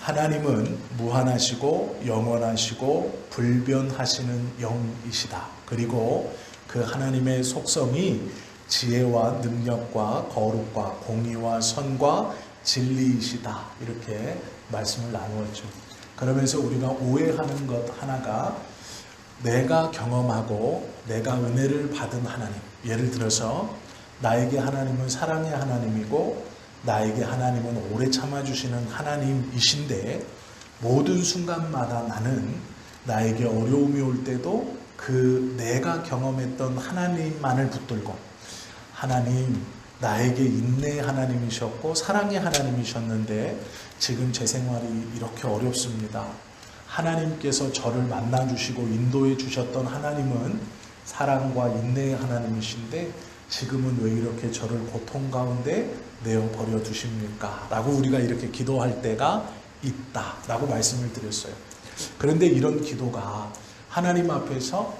하나님은 무한하시고 영원하시고 불변하시는 영이시다. 그리고 그 하나님의 속성이 지혜와 능력과 거룩과 공의와 선과 진리이시다. 이렇게 말씀을 나누었죠. 그러면서 우리가 오해하는 것 하나가 내가 경험하고 내가 은혜를 받은 하나님, 예를 들어서 나에게 하나님은 사랑의 하나님이고 나에게 하나님은 오래 참아주시는 하나님이신데 모든 순간마다 나는 나에게 어려움이 올 때도 그 내가 경험했던 하나님만을 붙들고 하나님, 나에게 인내의 하나님이셨고 사랑의 하나님이셨는데 지금 제 생활이 이렇게 어렵습니다. 하나님께서 저를 만나주시고 인도해 주셨던 하나님은 사랑과 인내의 하나님이신데 지금은 왜 이렇게 저를 고통 가운데 내어버려 두십니까? 라고 우리가 이렇게 기도할 때가 있다 라고 말씀을 드렸어요. 그런데 이런 기도가 하나님 앞에서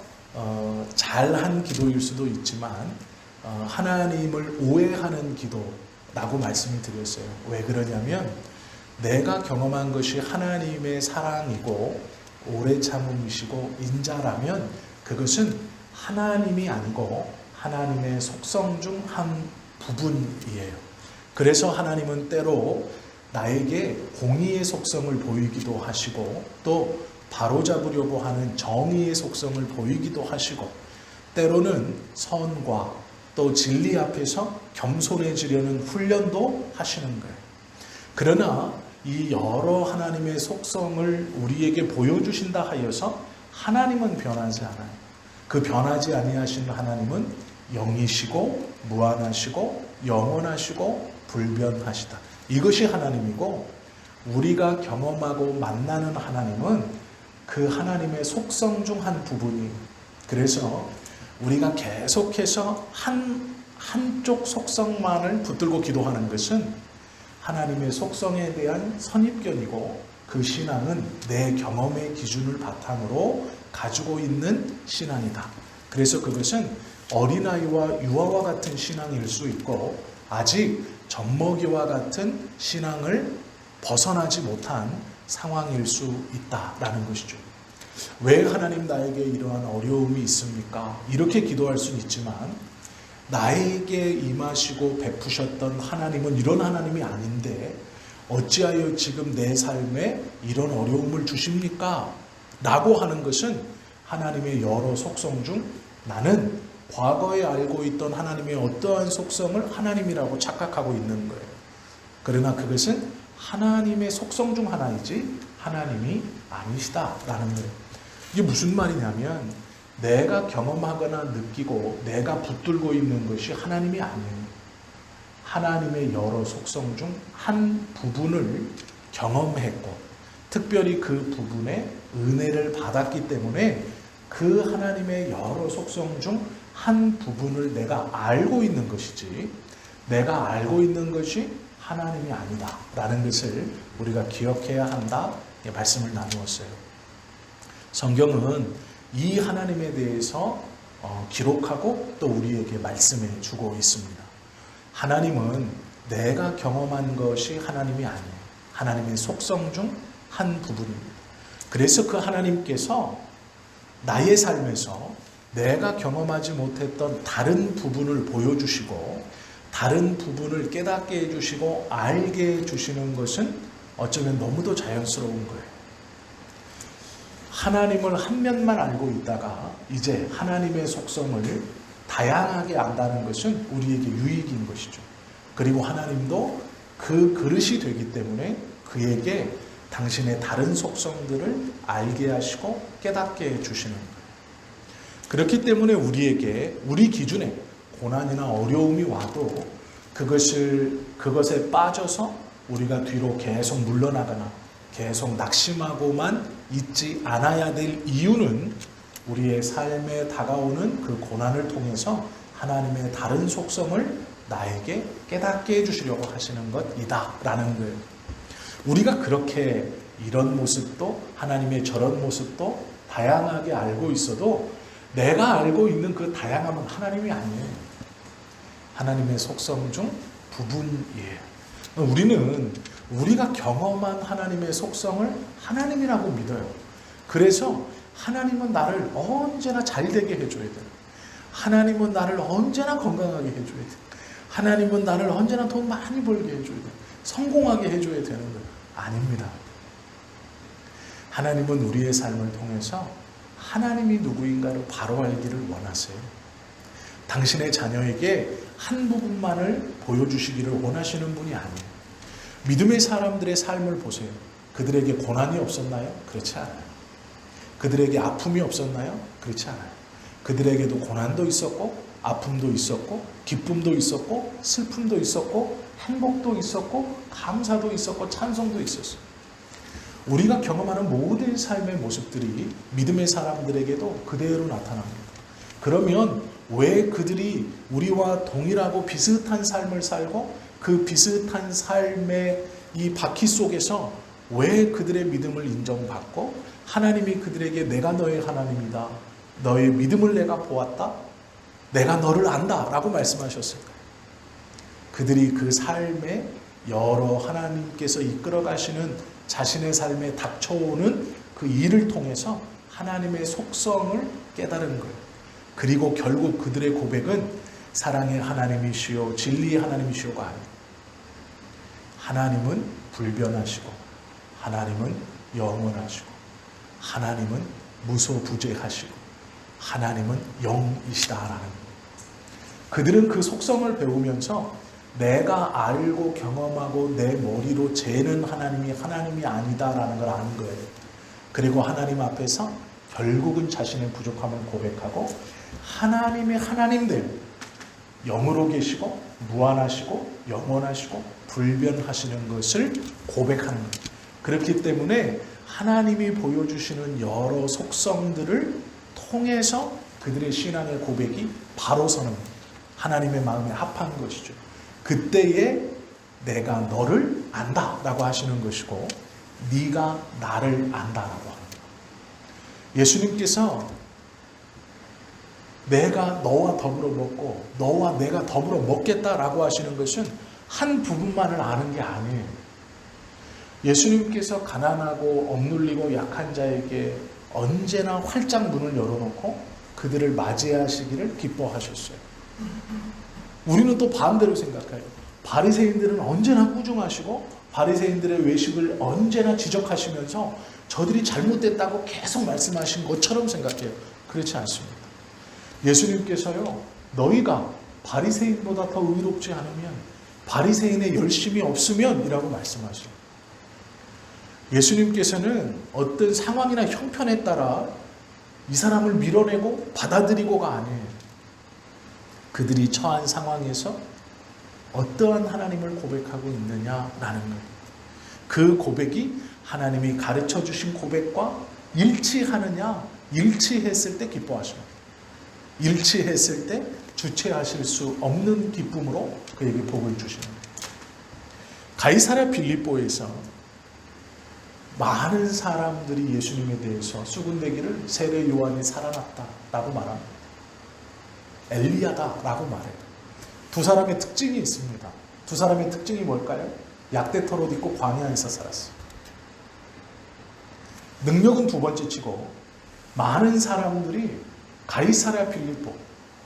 잘한 기도일 수도 있지만 하나님을 오해하는 기도라고 말씀을 드렸어요. 왜 그러냐면 내가 경험한 것이 하나님의 사랑이고 오래 참음이시고 인자라면 그것은 하나님이 아니고 하나님의 속성 중 한 부분이에요. 그래서 하나님은 때로 나에게 공의의 속성을 보이기도 하시고 또 바로잡으려고 하는 정의의 속성을 보이기도 하시고 때로는 선과 또 진리 앞에서 겸손해지려는 훈련도 하시는 거예요. 그러나 이 여러 하나님의 속성을 우리에게 보여주신다 하여서 하나님은 변하지 않아요. 그 변하지 아니하신 하나님은 영이시고 무한하시고 영원하시고 불변하시다. 이것이 하나님이고 우리가 경험하고 만나는 하나님은 그 하나님의 속성 중 한 부분이에요. 그래서 우리가 계속해서 한쪽 속성만을 붙들고 기도하는 것은 하나님의 속성에 대한 선입견이고 그 신앙은 내 경험의 기준을 바탕으로 가지고 있는 신앙이다. 그래서 그것은 어린아이와 유아와 같은 신앙일 수 있고 아직 젖먹이와 같은 신앙을 벗어나지 못한 상황일 수 있다라는 것이죠. 왜 하나님 나에게 이러한 어려움이 있습니까? 이렇게 기도할 수는 있지만 나에게 임하시고 베푸셨던 하나님은 이런 하나님이 아닌데 어찌하여 지금 내 삶에 이런 어려움을 주십니까? 라고 하는 것은 하나님의 여러 속성 중 나는 과거에 알고 있던 하나님의 어떠한 속성을 하나님이라고 착각하고 있는 거예요. 그러나 그것은 하나님의 속성 중 하나이지 하나님이 아니시다라는 거예요. 이게 무슨 말이냐면 내가 경험하거나 느끼고 내가 붙들고 있는 것이 하나님이 아니에요. 하나님의 여러 속성 중 한 부분을 경험했고 특별히 그 부분에 은혜를 받았기 때문에 그 하나님의 여러 속성 중 한 부분을 내가 알고 있는 것이지 내가 알고 있는 것이 하나님이 아니다 라는 것을 우리가 기억해야 한다 말씀을 나누었어요. 성경은 이 하나님에 대해서 기록하고 또 우리에게 말씀해 주고 있습니다. 하나님은 내가 경험한 것이 하나님이 아니에요. 하나님의 속성 중 한 부분입니다. 그래서 그 하나님께서 나의 삶에서 내가 경험하지 못했던 다른 부분을 보여주시고 다른 부분을 깨닫게 해주시고 알게 해주시는 것은 어쩌면 너무도 자연스러운 거예요. 하나님을 한 면만 알고 있다가 이제 하나님의 속성을 다양하게 안다는 것은 우리에게 유익인 것이죠. 그리고 하나님도 그 그릇이 되기 때문에 그에게 당신의 다른 속성들을 알게 하시고 깨닫게 해주시는 거예요. 그렇기 때문에 우리에게 우리 기준에 고난이나 어려움이 와도 그것에 빠져서 우리가 뒤로 계속 물러나거나 계속 낙심하고만 있지 않아야 될 이유는 우리의 삶에 다가오는 그 고난을 통해서 하나님의 다른 속성을 나에게 깨닫게 해주시려고 하시는 것이다 라는 거예요. 우리가 그렇게 이런 모습도 하나님의 저런 모습도 다양하게 알고 있어도 내가 알고 있는 그 다양함은 하나님이 아니에요. 하나님의 속성 중 부분이에요. 우리는 우리가 경험한 하나님의 속성을 하나님이라고 믿어요. 그래서 하나님은 나를 언제나 잘되게 해줘야 돼요. 하나님은 나를 언제나 건강하게 해줘야 돼요. 하나님은 나를 언제나 돈 많이 벌게 해줘야 돼요. 성공하게 해줘야 되는 거예요. 아닙니다. 하나님은 우리의 삶을 통해서 하나님이 누구인가를 바로 알기를 원하세요. 당신의 자녀에게 한 부분만을 보여주시기를 원하시는 분이 아니에요. 믿음의 사람들의 삶을 보세요. 그들에게 고난이 없었나요? 그렇지 않아요. 그들에게 아픔이 없었나요? 그렇지 않아요. 그들에게도 고난도 있었고 아픔도 있었고 기쁨도 있었고 슬픔도 있었고 행복도 있었고 감사도 있었고 찬송도 있었어요. 우리가 경험하는 모든 삶의 모습들이 믿음의 사람들에게도 그대로 나타납니다. 그러면 왜 그들이 우리와 동일하고 비슷한 삶을 살고 그 비슷한 삶의 이 바퀴 속에서 왜 그들의 믿음을 인정받고 하나님이 그들에게 내가 너의 하나님이다, 너의 믿음을 내가 보았다, 내가 너를 안다 라고 말씀하셨을까요? 그들이 그 삶에 여러 하나님께서 이끌어 가시는 자신의 삶에 닥쳐오는 그 일을 통해서 하나님의 속성을 깨달은 거예요. 그리고 결국 그들의 고백은 사랑의 하나님이시요 진리의 하나님이시요가 아니에요. 하나님은 불변하시고 하나님은 영원하시고 하나님은 무소부재하시고 하나님은 영이시다라는 거예요. 그들은 그 속성을 배우면서 내가 알고 경험하고 내 머리로 재는 하나님이 아니다라는 걸 아는 거예요. 그리고 하나님 앞에서 결국은 자신의 부족함을 고백하고 하나님의 하나님들, 영으로 계시고 무한하시고 영원하시고 불변하시는 것을 고백하는 거예요. 그렇기 때문에 하나님이 보여주시는 여러 속성들을 통해서 그들의 신앙의 고백이 바로 서는 하나님의 마음에 합한 것이죠. 그때에 내가 너를 안다 라고 하시는 것이고 네가 나를 안다라고 하는 거예요. 예수님께서 내가 너와 더불어 먹고 너와 내가 더불어 먹겠다라고 하시는 것은 한 부분만을 아는 게 아니에요. 예수님께서 가난하고 억눌리고 약한 자에게 언제나 활짝 문을 열어놓고 그들을 맞이하시기를 기뻐하셨어요. 우리는 또 반대로 생각해요. 바리새인들은 언제나 꾸중하시고 바리새인들의 외식을 언제나 지적하시면서 저들이 잘못됐다고 계속 말씀하신 것처럼 생각해요. 그렇지 않습니다. 예수님께서요, 너희가 바리새인보다 더 의롭지 않으면 바리새인의 열심이 없으면 이라고 말씀하셔요. 예수님께서는 어떤 상황이나 형편에 따라 이 사람을 밀어내고 받아들이고가 아니에요. 그들이 처한 상황에서 어떠한 하나님을 고백하고 있느냐라는 거예요. 그 고백이 하나님이 가르쳐 주신 고백과 일치하느냐, 일치했을 때 기뻐하십니다. 일치했을 때 주체하실 수 없는 기쁨으로 그에게 복을 주시는 거예요. 가이사랴 빌립보에서 많은 사람들이 예수님에 대해서 수군대기를 세례 요한이 살아났다라고 말합니다. 엘리야다라고 말해요. 두 사람의 특징이 있습니다. 두 사람의 특징이 뭘까요? 약대털옷 입고 광야에서 살았어요. 능력은 두 번째 치고 많은 사람들이 가이사랴 빌립보,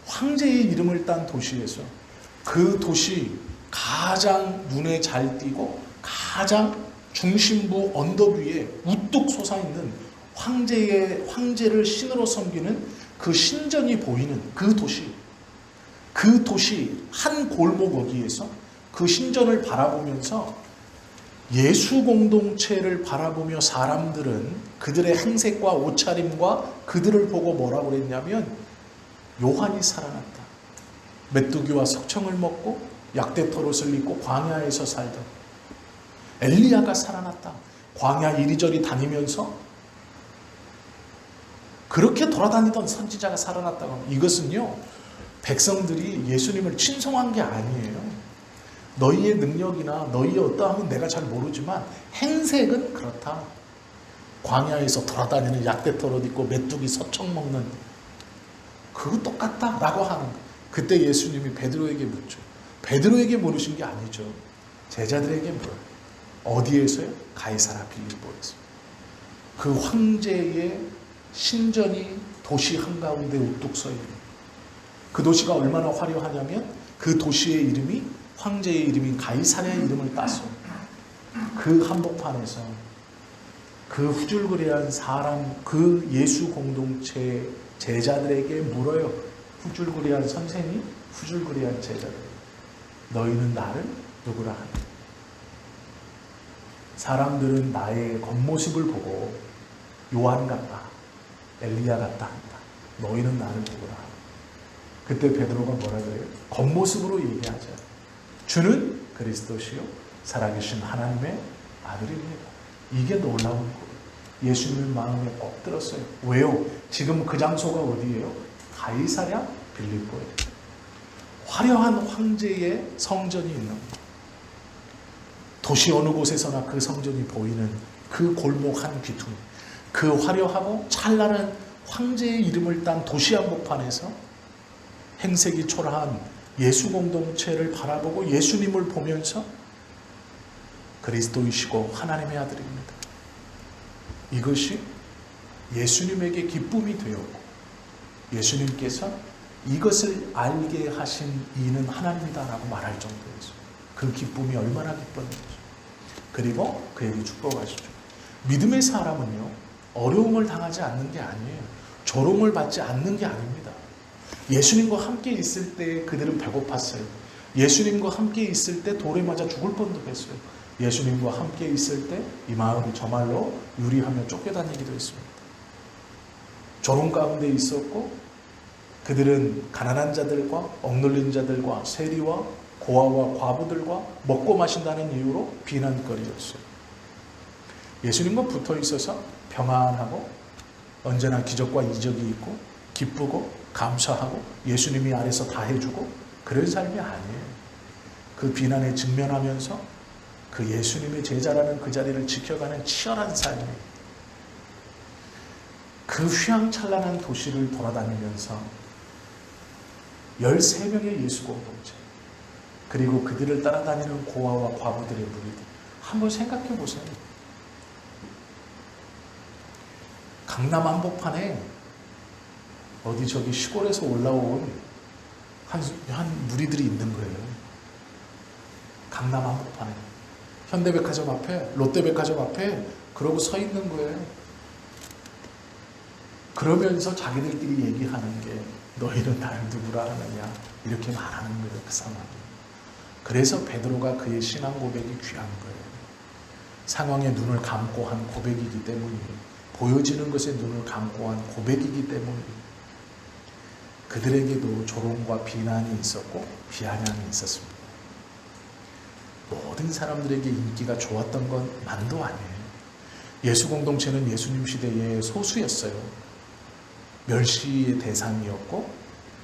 황제의 이름을 딴 도시에서 그 도시 가장 눈에 잘 띄고 가장 중심부 언덕 위에 우뚝 솟아있는 황제를 신으로 섬기는 그 신전이 보이는 그 도시 한 골목 어귀에서 그 신전을 바라보면서 예수 공동체를 바라보며 사람들은 그들의 행색과 옷차림과 그들을 보고 뭐라고 그랬냐면 요한이 살아났다. 메뚜기와 석청을 먹고 약대털옷을 입고 광야에서 살던 엘리야가 살아났다. 광야 이리저리 다니면서 그렇게 돌아다니던 선지자가 살아났다고 합니다. 이것은요, 백성들이 예수님을 친송한 게 아니에요. 너희의 능력이나 너희의 어떠함은 내가 잘 모르지만 행색은 그렇다. 광야에서 돌아다니는 약대털옷 입고 메뚜기 서청 먹는 그거 똑같다라고 하는 거예요. 그때 예수님이 베드로에게 묻죠. 베드로에게 물으신 게 아니죠. 제자들에게 물어요. 어디에서요? 가이사라 빌립보에서. 그 황제의 신전이 도시 한가운데 우뚝 서 있는, 그 도시가 얼마나 화려하냐면 그 도시의 이름이 황제의 이름인 가이사랴의 이름을 따서 그 한복판에서 그 후줄그레한 사람, 그 예수 공동체 제자들에게 물어요. 후줄그레한 선생이 후줄그레한 제자들, 너희는 나를 누구라 하니? 사람들은 나의 겉모습을 보고 요한 같다, 엘리야 같다 한다. 너희는 나를 누구라 하니? 그때 베드로가 뭐라 그래요? 겉모습으로 얘기하죠. 주는 그리스도시요 살아계신 하나님의 아들입니다. 이게 놀라운 거예요. 예수님 마음에 꼭 들었어요. 왜요? 지금 그 장소가 어디예요? 가이사랴 빌립보예요. 화려한 황제의 성전이 있는 거예요. 도시 어느 곳에서나 그 성전이 보이는 그 골목 한 귀퉁이, 그 화려하고 찬란한 황제의 이름을 딴 도시 한복판에서 행색이 초라한 예수 공동체를 바라보고 예수님을 보면서 그리스도이시고 하나님의 아들입니다. 이것이 예수님에게 기쁨이 되었고, 예수님께서 이것을 알게 하신 이는 하나님이다라고 말할 정도였어요. 그 기쁨이 얼마나 기뻤는지. 그리고 그에게 축복하시죠. 믿음의 사람은요, 어려움을 당하지 않는 게 아니에요. 조롱을 받지 않는 게 아닙니다. 예수님과 함께 있을 때 그들은 배고팠어요. 예수님과 함께 있을 때 돌에 맞아 죽을 뻔도 했어요. 예수님과 함께 있을 때 이 마을이 저말로 유리하며 쫓겨다니기도 했습니다. 조롱 가운데 있었고, 그들은 가난한 자들과 억눌린 자들과 세리와 고아와 과부들과 먹고 마신다는 이유로 비난거리였어요. 예수님과 붙어 있어서 평안하고 언제나 기적과 이적이 있고 기쁘고 감사하고 예수님이 아래서 다 해주고 그런 삶이 아니에요. 그 비난에 직면하면서 그 예수님의 제자라는 그 자리를 지켜가는 치열한 삶이에요. 그 휘황찬란한 도시를 돌아다니면서 13명의 예수 공동체, 그리고 그들을 따라다니는 고아와 과부들의 무리들, 한번 생각해 보세요. 강남 한복판에 어디 저기 시골에서 올라온 한 무리들이 있는 거예요. 강남 한복판에, 현대백화점 앞에, 롯데백화점 앞에 그러고 서 있는 거예요. 그러면서 자기들끼리 얘기하는 게 너희는 나를 누구라 하느냐, 이렇게 말하는 거예요. 그 상황이. 그래서 베드로가 그의 신앙 고백이 귀한 거예요. 상황에 눈을 감고 한 고백이기 때문이에요. 보여지는 것에 눈을 감고 한 고백이기 때문이에요. 그들에게도 조롱과 비난이 있었고 비아냥이 있었습니다. 모든 사람들에게 인기가 좋았던 건 만도 아니에요. 예수 공동체는 예수님 시대의 소수였어요. 멸시의 대상이었고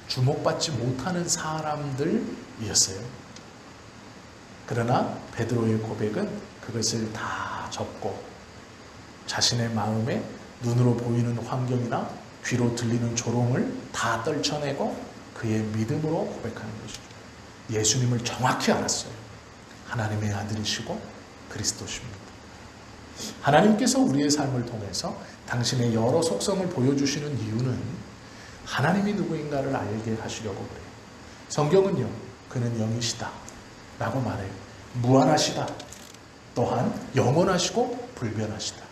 주목받지 못하는 사람들이었어요. 그러나 베드로의 고백은 그것을 다 접고 자신의 마음에 눈으로 보이는 환경이나 귀로 들리는 조롱을 다 떨쳐내고 그의 믿음으로 고백하는 것이죠. 예수님을 정확히 알았어요. 하나님의 아들이시고 그리스도십니다. 하나님께서 우리의 삶을 통해서 당신의 여러 속성을 보여주시는 이유는 하나님이 누구인가를 알게 하시려고 그래요. 성경은요, 그는 영이시다 라고 말해요. 무한하시다, 또한 영원하시고 불변하시다.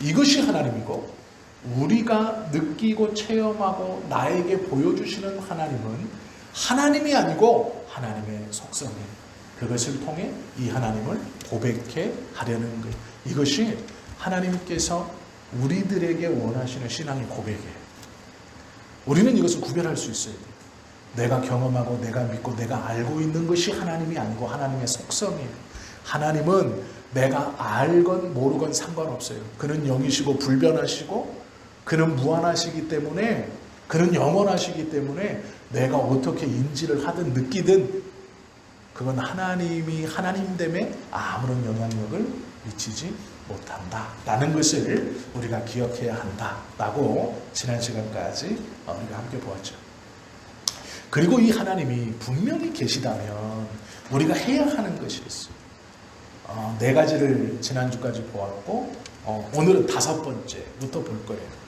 이것이 하나님이고, 우리가 느끼고 체험하고 나에게 보여주시는 하나님은 하나님이 아니고 하나님의 속성이에요. 그것을 통해 이 하나님을 고백해 하려는 거예요. 이것이 하나님께서 우리들에게 원하시는 신앙의 고백이에요. 우리는 이것을 구별할 수 있어야 돼요. 내가 경험하고 내가 믿고 내가 알고 있는 것이 하나님이 아니고 하나님의 속성이에요. 하나님은 내가 알건 모르건 상관없어요. 그는 영이시고 불변하시고 그는 무한하시기 때문에, 그는 영원하시기 때문에 내가 어떻게 인지를 하든 느끼든 그건 하나님이 하나님됨에 아무런 영향력을 미치지 못한다 라는 것을 우리가 기억해야 한다 라고 지난 시간까지 우리가 함께 보았죠. 그리고 이 하나님이 분명히 계시다면 우리가 해야 하는 것이 있어요. 네 가지를 지난주까지 보았고 오늘은 5번째부터 볼 거예요.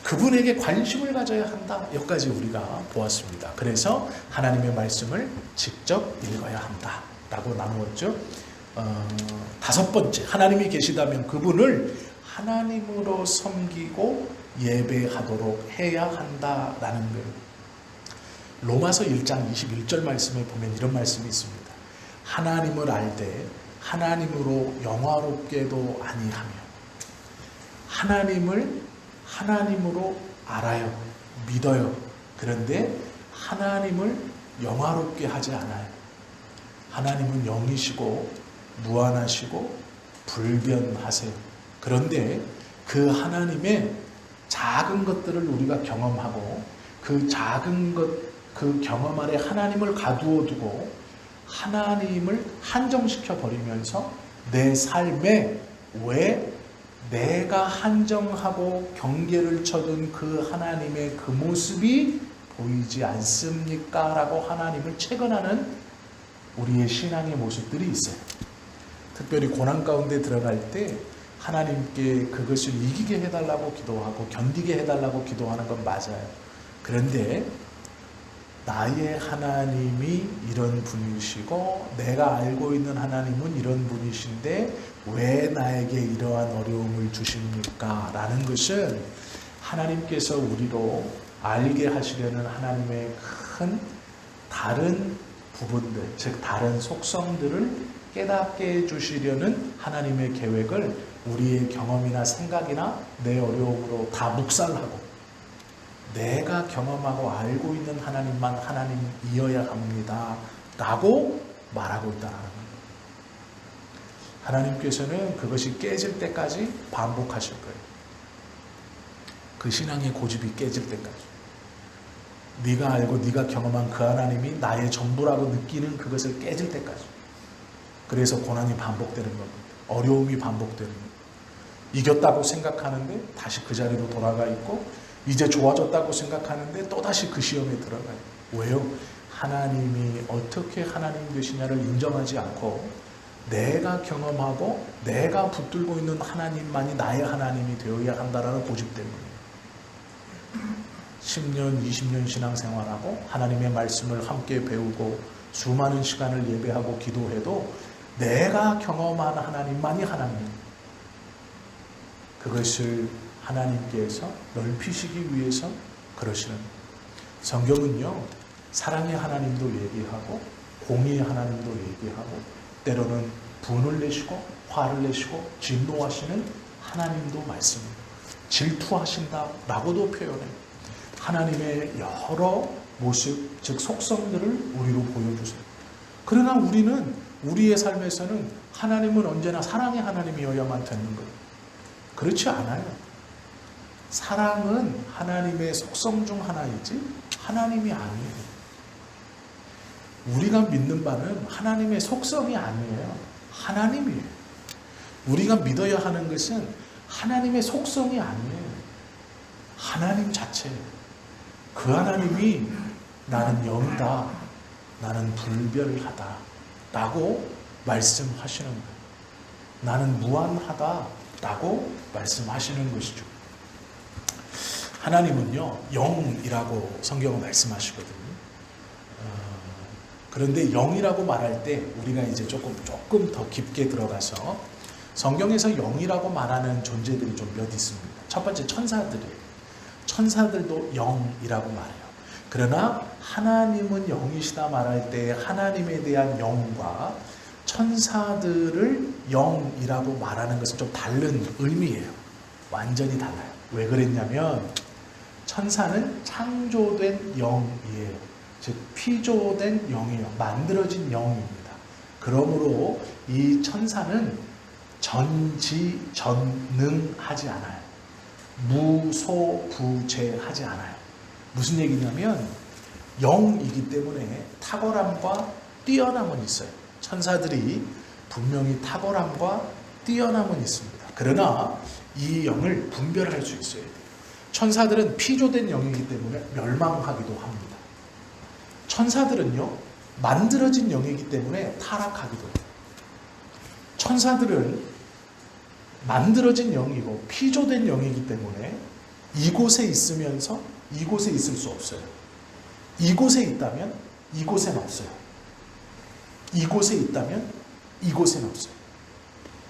그분에게 관심을 가져야 한다. 여기까지 우리가 보았습니다. 그래서 하나님의 말씀을 직접 읽어야 한다 라고 나누었죠. 5번째, 하나님이 계시다면 그분을 하나님으로 섬기고 예배하도록 해야 한다라는 거예요. 로마서 1장 21절 말씀에 보면 이런 말씀이 있습니다. 하나님을 알되 하나님으로 영화롭게도 아니하며. 하나님을 하나님으로 알아요. 믿어요. 그런데 하나님을 영화롭게 하지 않아요. 하나님은 영이시고 무한하시고 불변하세요. 그런데 그 하나님의 작은 것들을 우리가 경험하고 그 작은 것, 그 경험 아래 하나님을 가두어 두고 하나님을 한정시켜 버리면서 내 삶에 왜 내가 한정하고 경계를 쳐둔 그 하나님의 그 모습이 보이지 않습니까? 라고 하나님을 채권하는 우리의 신앙의 모습들이 있어요. 특별히 고난 가운데 들어갈 때 하나님께 그것을 이기게 해달라고 기도하고 견디게 해달라고 기도하는 건 맞아요. 그런데 나의 하나님이 이런 분이시고 내가 알고 있는 하나님은 이런 분이신데 왜 나에게 이러한 어려움을 주십니까? 라는 것은 하나님께서 우리로 알게 하시려는 하나님의 큰 다른 부분들, 즉 다른 속성들을 깨닫게 해주시려는 하나님의 계획을 우리의 경험이나 생각이나 내 어려움으로 다 묵살하고 내가 경험하고 알고 있는 하나님만 하나님이어야 합니다 라고 말하고 있다는 거예요. 하나님께서는 그것이 깨질 때까지 반복하실 거예요. 그 신앙의 고집이 깨질 때까지. 네가 알고 네가 경험한 그 하나님이 나의 전부라고 느끼는 그것을 깨질 때까지. 그래서 고난이 반복되는 겁니다. 어려움이 반복되는 겁니다. 이겼다고 생각하는데 다시 그 자리로 돌아가 있고 이제 좋아졌다고 생각하는데 또다시 그 시험에 들어가요. 왜요? 하나님이 어떻게 하나님 되시냐를 인정하지 않고 내가 경험하고 내가 붙들고 있는 하나님만이 나의 하나님이 되어야 한다는 고집 때문이에요. 10년, 20년 신앙생활하고 하나님의 말씀을 함께 배우고 수많은 시간을 예배하고 기도해도 내가 경험한 하나님만이 하나님입니다. 그것을 하나님께서 넓히시기 위해서 그러시는 거예요. 성경은요, 사랑의 하나님도 얘기하고 공의의 하나님도 얘기하고 때로는 분을 내시고 화를 내시고 진노하시는 하나님도 말씀입니다. 질투하신다라고도 표현해요. 하나님의 여러 모습, 즉 속성들을 우리로 보여주세요. 그러나 우리는 우리의 삶에서는 하나님은 언제나 사랑의 하나님이어야만 되는 거예요. 그렇지 않아요. 사랑은 하나님의 속성 중 하나이지 하나님이 아니에요. 우리가 믿는 바는 하나님의 속성이 아니에요. 하나님이에요. 우리가 믿어야 하는 것은 하나님의 속성이 아니에요. 하나님 자체예요. 그 하나님이 나는 영이다, 나는 불별하다 라고 말씀하시는 거예요. 나는 무한하다 라고 말씀하시는 것이죠. 하나님은요, 영이라고 성경은 말씀하시거든요. 그런데 영이라고 말할 때 우리가 이제 조금 더 깊게 들어가서 성경에서 영이라고 말하는 존재들이 좀 몇 있습니다. 첫 번째 천사들이에요. 천사들도 영이라고 말해요. 그러나 하나님은 영이시다 말할 때 하나님에 대한 영과 천사들을 영이라고 말하는 것은 좀 다른 의미예요. 완전히 달라요. 왜 그랬냐면 천사는 창조된 영이에요. 즉 피조된 영이에요. 만들어진 영입니다. 그러므로 이 천사는 전지전능하지 않아요. 무소부재하지 않아요. 무슨 얘기냐면 영이기 때문에 탁월함과 뛰어남은 있어요. 천사들이 분명히 탁월함과 뛰어남은 있습니다. 그러나 이 영을 분별할 수 있어야 돼요. 천사들은 피조된 영이기 때문에 멸망하기도 합니다. 천사들은요, 만들어진 영이기 때문에 타락하기도 해요. 천사들은 만들어진 영이고 피조된 영이기 때문에 이곳에 있으면서 이곳에 있을 수 없어요. 이곳에 있다면 이곳엔 없어요. 이곳에 있다면 이곳엔 없어요.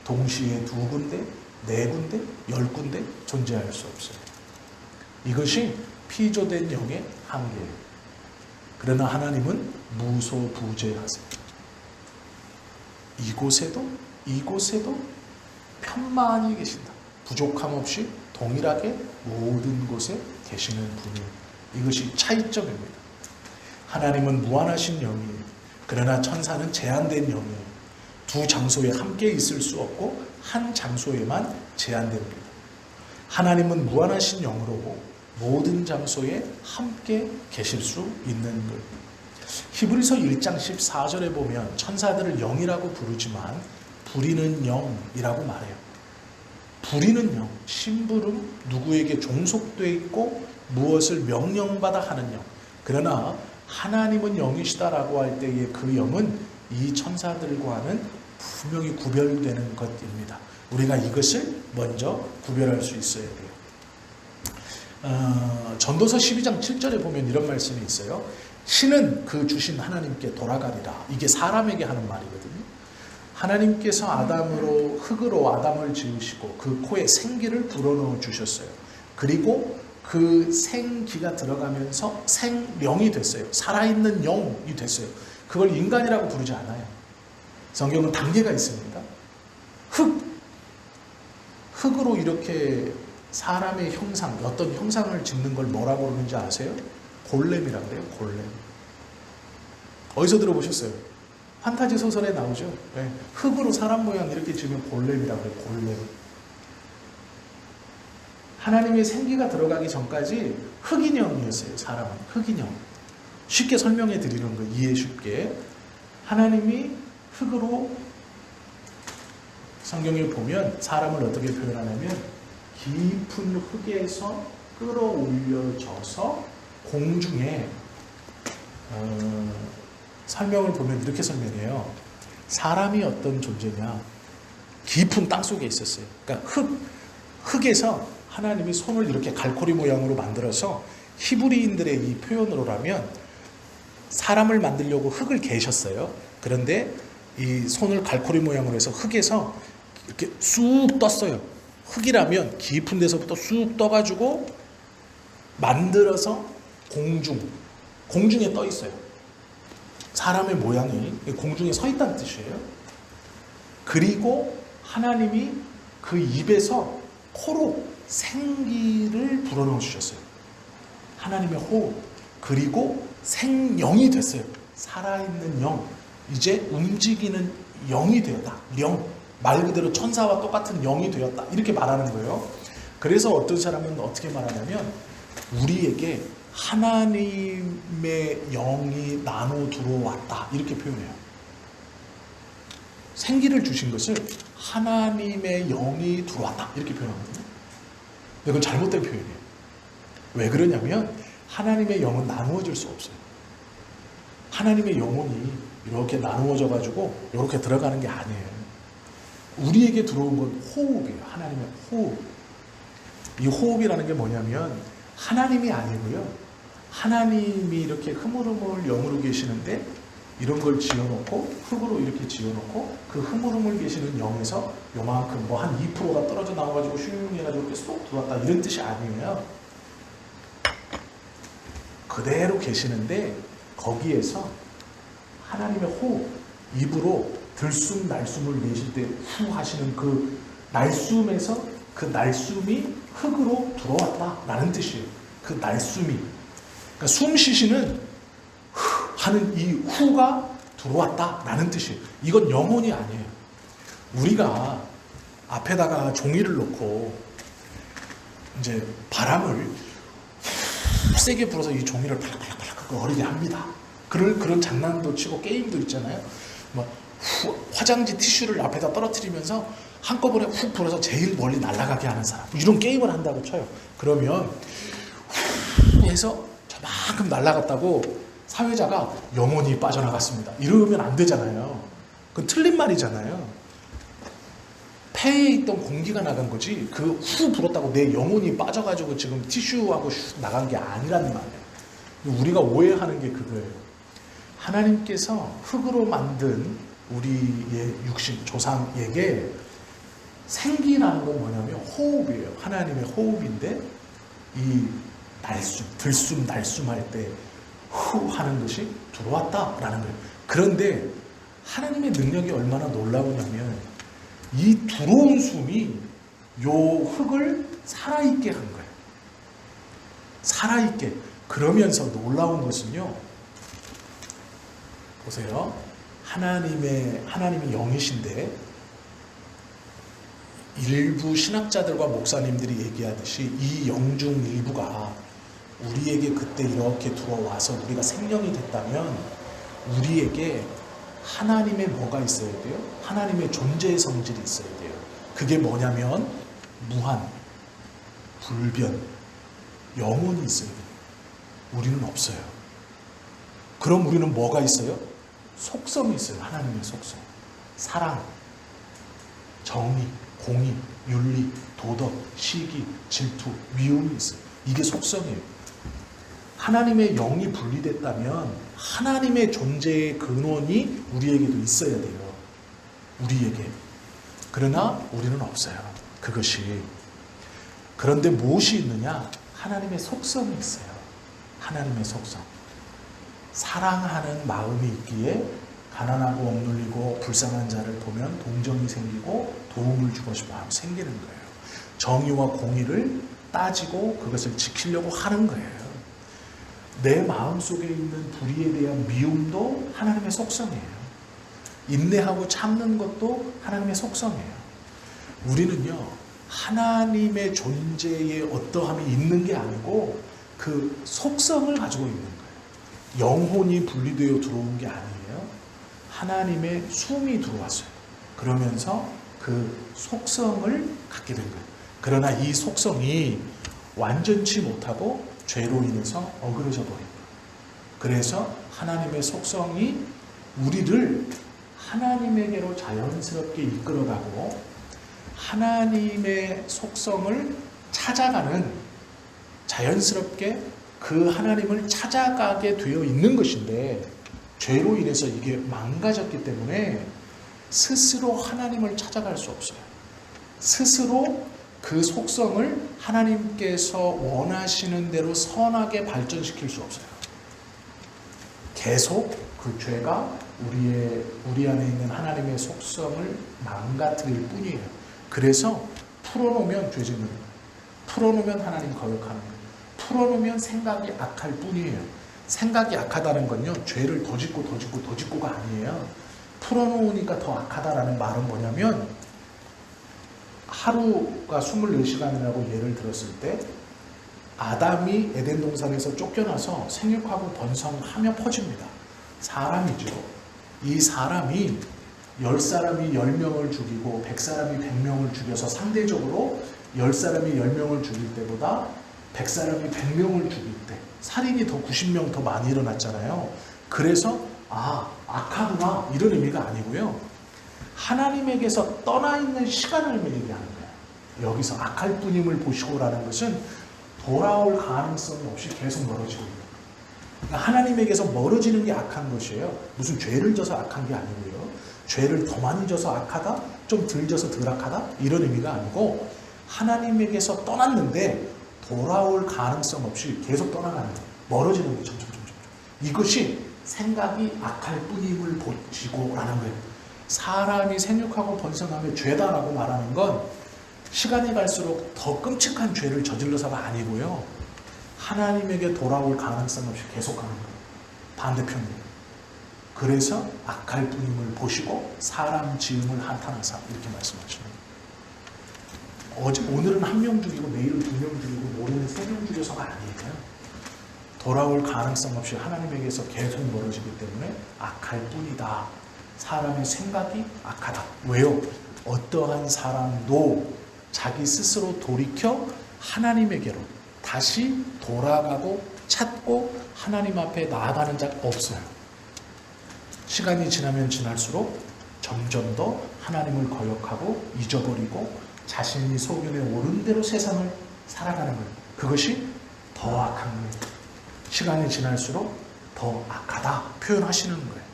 동시에 2군데, 4군데, 10군데 존재할 수 없어요. 이것이 피조된 영의 한계예요. 그러나 하나님은 무소부재하세요. 이곳에도 이곳에도 편만히 계신다. 부족함 없이 동일하게 모든 곳에 계시는 분이에요. 이것이 차이점입니다. 하나님은 무한하신 영이에요. 그러나 천사는 제한된 영이에요. 두 장소에 함께 있을 수 없고 한 장소에만 제한됩니다. 하나님은 무한하신 영으로 모든 장소에 함께 계실 수 있는 것. 히브리서 1장 14절에 보면 천사들을 영이라고 부르지만 부리는 영이라고 말해요. 부리는 영, 심부름, 누구에게 종속되어 있고 무엇을 명령받아 하는 영. 그러나 하나님은 영이시다라고 할 때의 그 영은 이 천사들과는 분명히 구별되는 것입니다. 우리가 이것을 먼저 구별할 수 있어야 돼요. 전도서 12장 7절에 보면 이런 말씀이 있어요. 신은 그 주신 하나님께 돌아가리라. 이게 사람에게 하는 말이거든요. 하나님께서 흙으로 아담을 지으시고 그 코에 생기를 불어넣어 주셨어요. 그리고 그 생기가 들어가면서 생명이 됐어요. 살아있는 영이 됐어요. 그걸 인간이라고 부르지 않아요. 성경은 단계가 있습니다. 흙으로 이렇게 사람의 형상, 어떤 형상을 짓는 걸 뭐라고 그러는지 아세요? 골렘이라고 그래요. 골렘. 어디서 들어보셨어요? 판타지 소설에 나오죠. 네. 흙으로 사람 모양 이렇게 지으면 골렘이라고 그래요. 골렘. 하나님의 생기가 들어가기 전까지 흑인형이었어요. 사람은 흑인형. 쉽게 설명해 드리는 거, 이해 쉽게. 하나님이 흙으로, 성경에 보면 사람을 어떻게 표현하냐면 깊은 흙에서 끌어올려져서 공중에, 설명을 보면 이렇게 설명해요. 사람이 어떤 존재냐, 깊은 땅 속에 있었어요. 그러니까 흙에서 하나님이 손을 이렇게 갈고리 모양으로 만들어서, 히브리인들의 이 표현으로라면 사람을 만들려고 흙을 개셨어요. 그런데 이 손을 갈고리 모양으로 해서 흙에서 이렇게 쑥 떴어요. 흙이라면 깊은 데서부터 쑥 떠가지고 만들어서 공중에 떠 있어요. 사람의 모양이 공중에 서 있다는 뜻이에요. 그리고 하나님이 그 입에서 코로 생기를 불어넣어 주셨어요. 하나님의 호흡. 그리고 생영이 됐어요. 살아있는 영. 이제 움직이는 영이 되었다. 영. 말 그대로 천사와 똑같은 영이 되었다. 이렇게 말하는 거예요. 그래서 어떤 사람은 어떻게 말하냐면 우리에게 하나님의 영이 나눠 들어왔다. 이렇게 표현해요. 생기를 주신 것을 하나님의 영이 들어왔다. 이렇게 표현하거든요. 근데 그건 잘못된 표현이에요. 왜 그러냐면 하나님의 영은 나누어질 수 없어요. 하나님의 영혼이 이렇게 나누어져 가지고 이렇게 들어가는 게 아니에요. 우리에게 들어온 건 호흡이에요. 하나님의 호흡. 이 호흡이라는 게 뭐냐면 하나님이 아니고요. 하나님이 이렇게 흐물흐물 영으로 계시는데 이런 걸 지어놓고 흙으로 이렇게 지어놓고 그 흐물흐물 계시는 영에서 요만큼 뭐 한 2%가 떨어져 나와가지고 슝 해가지고 이렇게 쏙 들어왔다 이런 뜻이 아니에요. 그대로 계시는데 거기에서 하나님의 호흡, 입으로 들숨 날숨을 내실 때 후 하시는 그 날숨에서 그 날숨이 흙으로 들어왔다라는 뜻이에요. 그 날숨이. 그러니까 숨 쉬시는 후 하는 이 후가 들어왔다라는 뜻이에요. 이건 영혼이 아니에요. 우리가 앞에다가 종이를 놓고 이제 바람을 세게 불어서 이 종이를 팔락팔락팔락 어리게 합니다. 그런 장난도 치고 게임도 있잖아요. 뭐 화장지 티슈를 앞에다 떨어뜨리면서 한꺼번에 훅 불어서 제일 멀리 날아가게 하는 사람, 이런 게임을 한다고 쳐요. 그러면 후 해서 저만큼 날아갔다고 사회자가 영혼이 빠져나갔습니다. 이러면 안 되잖아요. 그건 틀린 말이잖아요. 폐에 있던 공기가 나간 거지 그 후 불었다고 내 영혼이 빠져가지고 지금 티슈하고 나간 게 아니란 말이에요. 우리가 오해하는 게 그거예요. 하나님께서 흙으로 만든 우리의 육신 조상에게 생기라는 건 뭐냐면 호흡이에요. 하나님의 호흡인데 이 들숨 날숨할 때 후 하는 것이 들어왔다라는 거예요. 그런데 하나님의 능력이 얼마나 놀라우냐면 이 들어온 숨이 요 흙을 살아있게 한 거예요. 살아있게. 그러면서 놀라운 것은요. 보세요. 하나님이 영이신데 일부 신학자들과 목사님들이 얘기하듯이 이 영 중 일부가 우리에게 그때 이렇게 들어와서 우리가 생명이 됐다면 우리에게 하나님의 뭐가 있어야 돼요? 하나님의 존재의 성질이 있어야 돼요. 그게 뭐냐면 무한, 불변, 영혼이 있어야 돼요. 우리는 없어요. 그럼 우리는 뭐가 있어요? 속성이 있어요. 하나님의 속성. 사랑, 정의, 공의, 윤리, 도덕, 시기, 질투, 미움이 있어요. 이게 속성이에요. 하나님의 영이 분리됐다면 하나님의 존재의 근원이 우리에게도 있어야 돼요. 우리에게. 그러나 우리는 없어요. 그것이. 그런데 무엇이 있느냐? 하나님의 속성이 있어요. 하나님의 속성. 사랑하는 마음이 있기에 가난하고 억눌리고 불쌍한 자를 보면 동정이 생기고 도움을 주고 싶어 하면 생기는 거예요. 정의와 공의를 따지고 그것을 지키려고 하는 거예요. 내 마음속에 있는 불의에 대한 미움도 하나님의 속성이에요. 인내하고 참는 것도 하나님의 속성이에요. 우리는요, 하나님의 존재에 어떠함이 있는 게 아니고 그 속성을 가지고 있는 거예요. 영혼이 분리되어 들어온 게 아니에요. 하나님의 숨이 들어왔어요. 그러면서 그 속성을 갖게 된 거예요. 그러나 이 속성이 완전치 못하고 죄로 인해서 어그러져 버린 거예요. 그래서 하나님의 속성이 우리를 하나님에게로 자연스럽게 이끌어가고 하나님의 속성을 찾아가는 자연스럽게 그 하나님을 찾아가게 되어 있는 것인데 죄로 인해서 이게 망가졌기 때문에 스스로 하나님을 찾아갈 수 없어요. 스스로 그 속성을 하나님께서 원하시는 대로 선하게 발전시킬 수 없어요. 계속 그 죄가 우리 안에 있는 하나님의 속성을 망가뜨릴 뿐이에요. 그래서 풀어놓으면 죄짓는 거예요. 풀어놓으면 하나님 거역하는 거예요. 풀어놓으면 생각이 악할 뿐이에요. 생각이 악하다는 건요, 죄를 더 짓고가 아니에요. 풀어놓으니까 더 악하다라는 말은 뭐냐면 하루가 24시간이라고 예를 들었을 때 아담이 에덴 동산에서 쫓겨나서 생육하고 번성하며 퍼집니다. 사람이죠. 이 사람이 10사람이 10명을 죽이고 100사람이 100명을 죽여서 상대적으로 10사람이 10명을 죽일 때보다 100사람이 100명을 죽일 때 살인이 더 90명 더 많이 일어났잖아요. 그래서 악하구나 이런 의미가 아니고요. 하나님에게서 떠나 있는 시간을 얘기하는 거예요. 여기서 악할 뿐임을 보시고라는 것은 돌아올 가능성이 없이 계속 멀어지고 있는 거예요. 그러니까 하나님에게서 멀어지는 게 악한 것이에요. 무슨 죄를 져서 악한 게 아니고요. 죄를 더 많이 져서 악하다, 좀 덜 져서 덜 악하다 이런 의미가 아니고 보내서 떠났는데 돌아올 가능성 없이 계속 떠나가는 거예요. 멀어지는 게 점점. 이것이 생각이 악할 뿐임을 보시고라는 거예요. 사람이 생육하고 번성하며 죄다라고 말하는 건 시간이 갈수록 더 끔찍한 죄를 저질러서가 아니고요. 하나님에게 돌아올 가능성 없이 계속하는 거예요. 반대편이에요. 그래서 악할 뿐임을 보시고 사람 지음을 한탄하사 이렇게 말씀하시는 거예요. 오늘은 한 명 죽이고 내일은 2명 죽이고 모레는 3명 죽여서가 아니에요. 돌아올 가능성 없이 하나님에게서 계속 멀어지기 때문에 악할 뿐이다. 사람의 생각이 악하다. 왜요? 어떠한 사람도 자기 스스로 돌이켜 하나님에게로 다시 돌아가고 찾고 하나님 앞에 나아가는 자가 없어요. 시간이 지나면 지날수록 점점 더 하나님을 거역하고 잊어버리고 자신이 소견에 오른 대로 세상을 살아가는 거예요. 그것이 더 악한 거예요. 시간이 지날수록 더 악하다 표현하시는 거예요.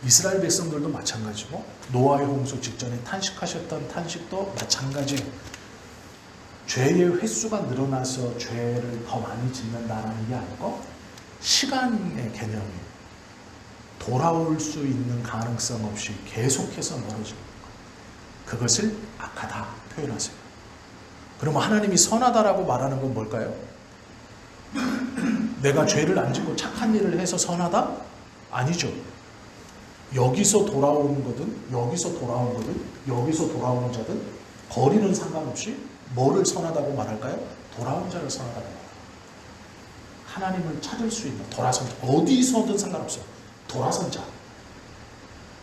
이스라엘 백성들도 마찬가지고 노아의 홍수 직전에 탄식하셨던 탄식도 마찬가지예요. 죄의 횟수가 늘어나서 죄를 더 많이 짓는다는 게 아니고 시간의 개념이 돌아올 수 있는 가능성 없이 계속해서 멀어지는 거예요. 그것을 악하다 표현하세요. 그러면 하나님이 선하다라고 말하는 건 뭘까요? 내가 죄를 안 짓고 착한 일을 해서 선하다? 아니죠. 여기서 돌아오는 거든 여기서 돌아온 거든 여기서 돌아오는 자든 거리는 상관없이 뭐를 선하다고 말할까요? 돌아온 자를 선하다고 말해요. 하나님을 찾을 수 있는 돌아선 자, 어디서든 상관없어요. 돌아선 자,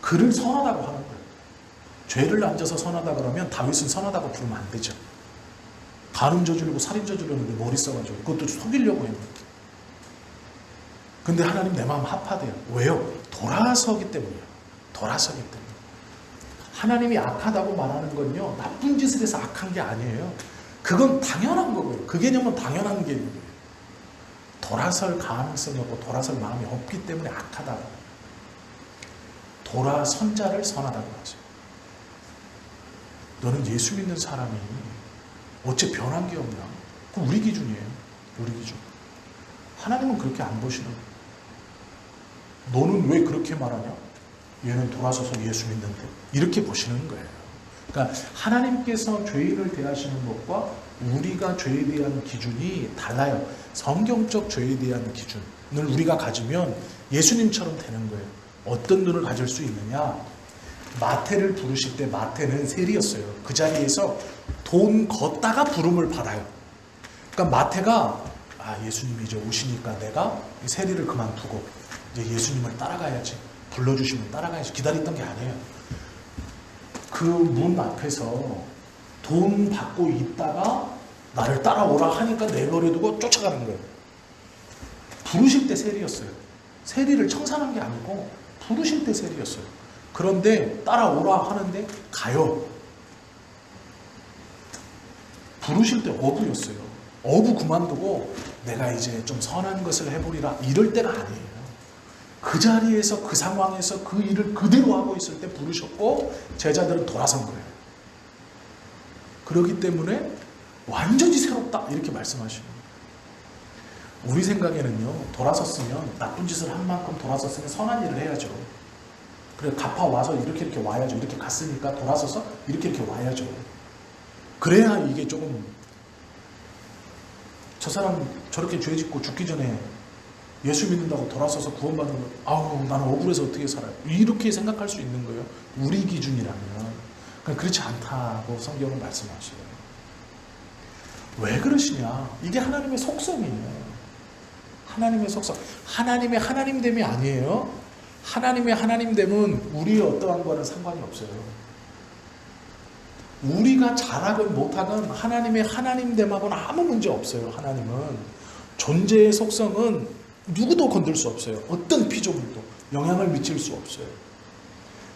그를 선하다고 하는 거예요. 죄를 안 져서 선하다 그러면 다윗은 선하다고 부르면 안 되죠. 간음 저지르고 살인 저지르는데 머리 써가지고 그것도 속이려고 했는데, 근데 하나님 내 마음 합하대요. 왜요? 돌아서기 때문이에요. 돌아서기 때문에. 하나님이 악하다고 말하는 건요, 나쁜 짓을 해서 악한 게 아니에요. 그건 당연한 거고요. 그 개념은 당연한 개념이에요. 돌아설 가능성이 없고 돌아설 마음이 없기 때문에 악하다고. 돌아선 자를 선하다고 하죠. 너는 예수 믿는 사람이 어째 변한 게 없나? 그건 우리 기준이에요. 우리 기준. 하나님은 그렇게 안 보시는 거예요. 너는 왜 그렇게 말하냐? 얘는 돌아서서 예수 믿는데. 이렇게 보시는 거예요. 그러니까 하나님께서 죄인을 대하시는 것과 우리가 죄에 대한 기준이 달라요. 성경적 죄에 대한 기준을 우리가 가지면 예수님처럼 되는 거예요. 어떤 눈을 가질 수 있느냐? 마태를 부르실 때 마태는 세리였어요. 그 자리에서 돈 걷다가 부름을 받아요. 그러니까 마태가 예수님이 이제 오시니까 내가 세리를 그만두고 이제 예수님을 따라가야지. 불러주시면 따라가야지. 기다렸던 게 아니에요. 그 문 앞에서 돈 받고 있다가 나를 따라오라 하니까 내버려두고 쫓아가는 거예요. 부르실 때 세리였어요. 세리를 청산한 게 아니고 부르실 때 세리였어요. 그런데 따라오라 하는데 가요. 부르실 때 어부였어요. 어부 그만두고 내가 이제 좀 선한 것을 해보리라 이럴 때가 아니에요. 그 자리에서 그 상황에서 그 일을 그대로 하고 있을 때 부르셨고 제자들은 돌아선 거예요. 그렇기 때문에 완전히 새롭다 이렇게 말씀하시는 거예요. 우리 생각에는요, 돌아섰으면 나쁜 짓을 한 만큼 돌아섰으면 선한 일을 해야죠. 그래 갚아와서 이렇게 와야죠. 이렇게 갔으니까 돌아서서 이렇게 와야죠. 그래야 이게 조금 저 사람 저렇게 죄 짓고 죽기 전에 예수 믿는다고 돌아서서 구원받는 거, 아우 나는 억울해서 어떻게 살아요. 이렇게 생각할 수 있는 거예요. 우리 기준이라면. 그렇지 않다고 성경은 말씀하셔요. 왜 그러시냐? 이게 하나님의 속성이에요. 하나님의 속성. 하나님의 하나님됨이 아니에요. 하나님의 하나님됨은 우리의 어떠한 거는 상관이 없어요. 우리가 잘하건 못하건 하나님의 하나님됨하고는 아무 문제 없어요. 하나님은 존재의 속성은 누구도 건들 수 없어요. 어떤 피조물도 영향을 미칠 수 없어요.